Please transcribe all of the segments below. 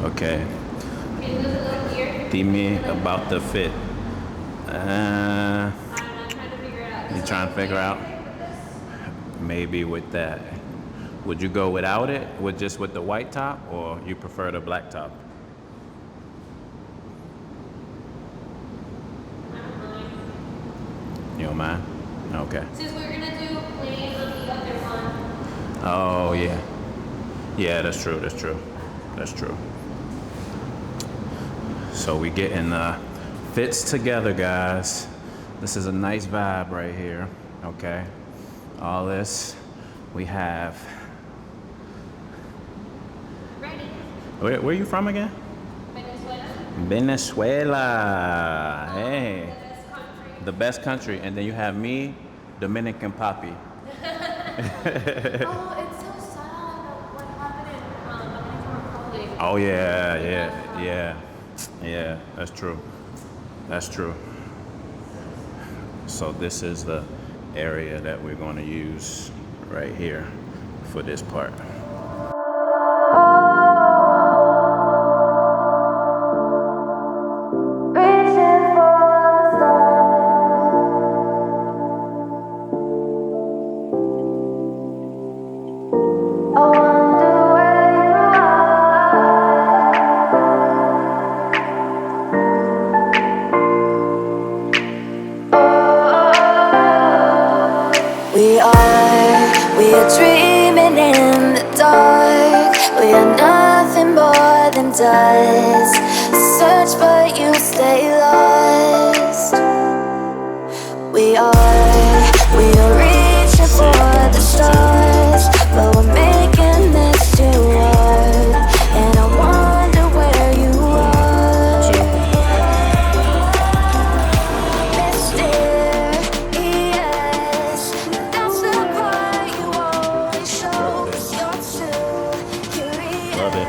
Okay. Dime about the fit. You trying to figure out? Maybe with that. Would you go without it, with just with the white top, or you prefer the black top? You don't mind? Okay. Since we're gonna do plain on the other one. Oh yeah. Yeah, that's true. That's true. That's true. So we getting fits together, guys. This is a nice vibe right here. Okay. All this we have. Ready? Where are you from again? Venezuela. Venezuela. The Hey. best country. The best country. And then you have me, Dominican Papi. Oh, it's so sad what happened in Dominican Republic. Oh yeah, that's true. That's true. So this is the area that we're going to use right here for this part. We are dreaming in the dark. We are nothing more than dust. Search but you stay lost. We are reaching for the stars, but we're making this too hard. And I wonder where you are. Mysterious, that's the part you always show. You're too curious. Love it.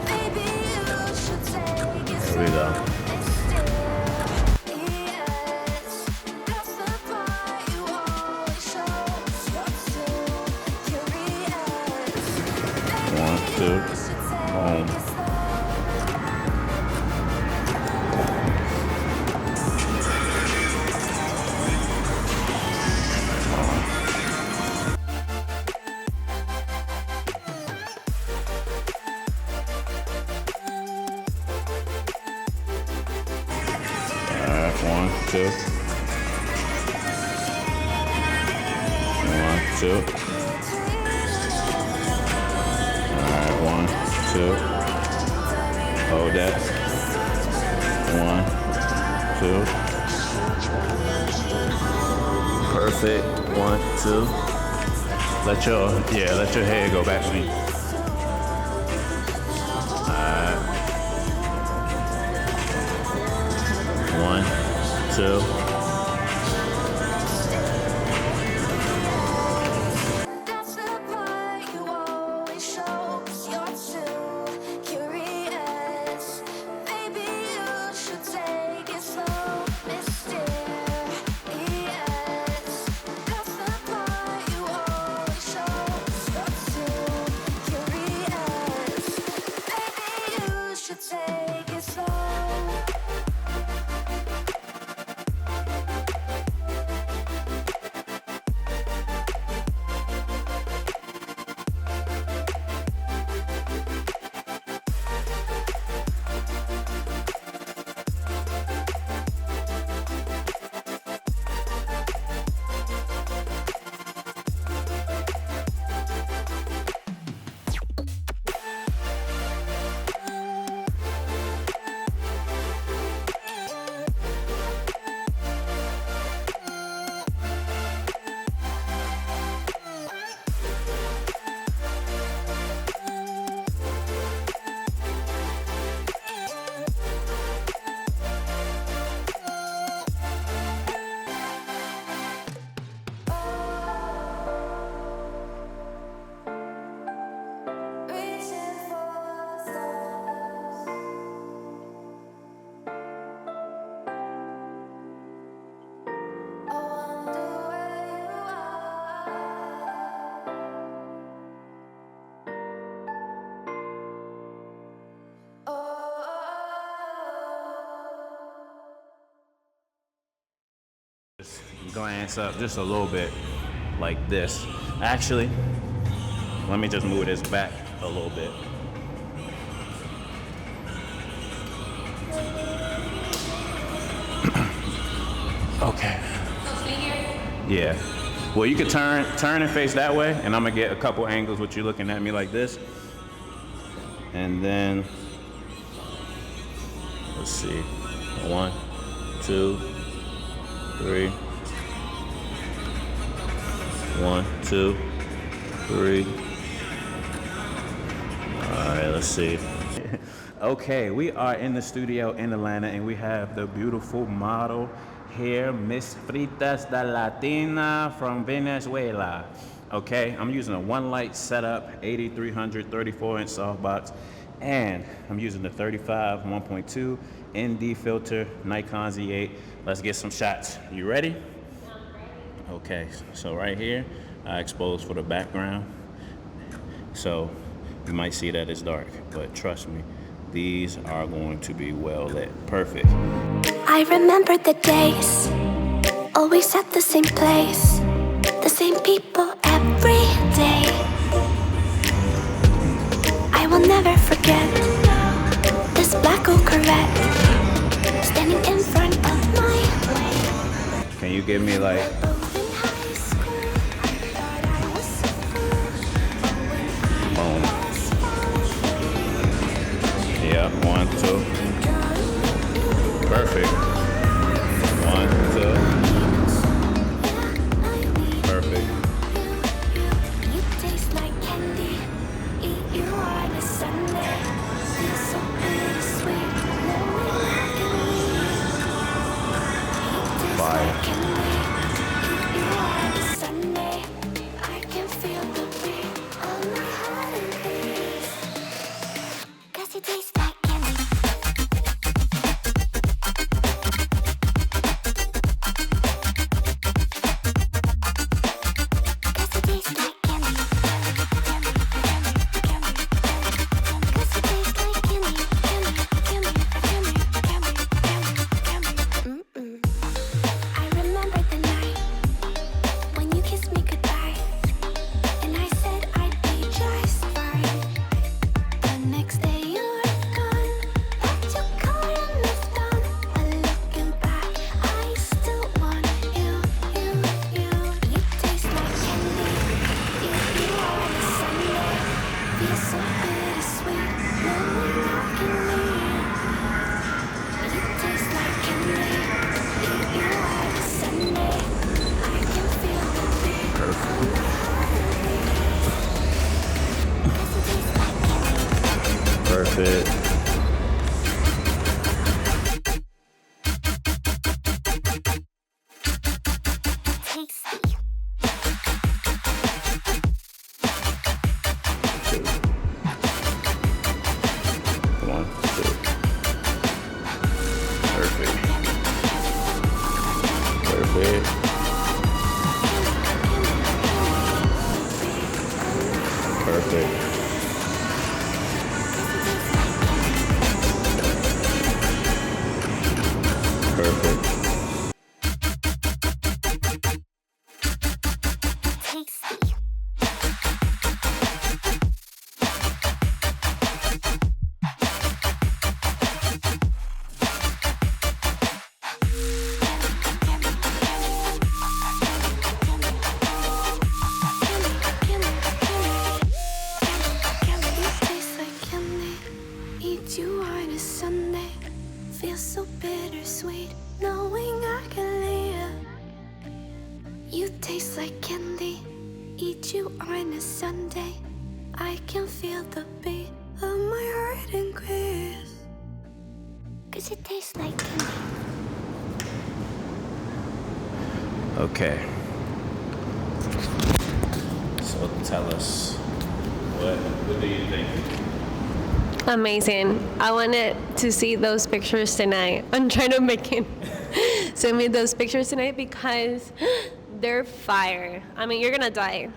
Maybe you should take it Here we go. One, two, boom. Alright, one, two. One, two. Alright, one, two. Hold that. One, two. Perfect. One, two. Let your head go back to me. Alright. One, two. That's the part you always show. You're too curious. Maybe you should take it slow. Mysterious. That's the part you always show. You're too curious. Maybe you should take it slow. stance up just a little bit, like this. Actually, let me just move this back a little bit. Okay. Yeah. Well, you could turn and face that way, and I'm gonna get a couple angles with you looking at me like this. And then, let's see. 1, 2, 3. 1, 2, 3. All right, let's see. Okay, we are in the studio in Atlanta, and we have the beautiful model here, Miss Fritas da Latina from Venezuela. Okay, I'm using a one light setup, 8300 34-inch softbox, and I'm using the 35 1.2 ND filter, Nikon Z8. Let's get some shots. You ready? Okay, so right here, I expose for the background. So you might see that it's dark, but trust me, these are going to be well lit. Perfect. I remember the days, always at the same place, the same people every day. I will never forget this black old Corvette standing in front of my way. Can you give me like Both in high school, I thought I was so cool. boom? Yeah, 1, 2. Perfect. 1, 2. Perfect. You taste like candy, eat you on a Sunday. Feel so bittersweet, knowing I can leave. You taste Fire. like candy, eat you on a Sunday. I can feel the beat on my heart and peace. 'Cause you taste like candy. Perfect. Tasty. 1, 2. Perfect. Perfect. Perfect. Perfect. Tasty. You on a Sunday, feel so bittersweet, knowing I can live. You taste like candy, eat you on a Sunday. I can feel the beat of my heart increase. 'Cause it tastes like candy. Okay. So tell us, what do you think? Amazing. I wanted to see those pictures tonight. I'm trying to make him send me those pictures tonight because they're fire. I mean, you're gonna die.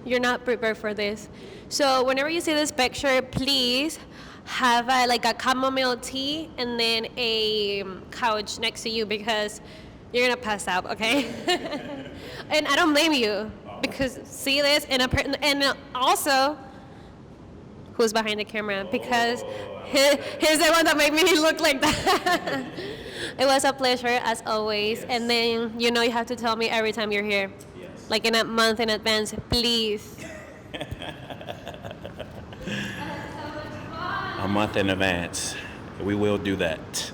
You're not prepared for this. So whenever you see this picture, please have like a chamomile tea and then a couch next to you because You're gonna pass out, okay? And I don't blame you because see this and also who's behind the camera because he's the one that made me look like that. It was a pleasure as always. Yes. And then you have to tell me every time you're here, yes. Like in a month in advance, please. A month in advance. We will do that.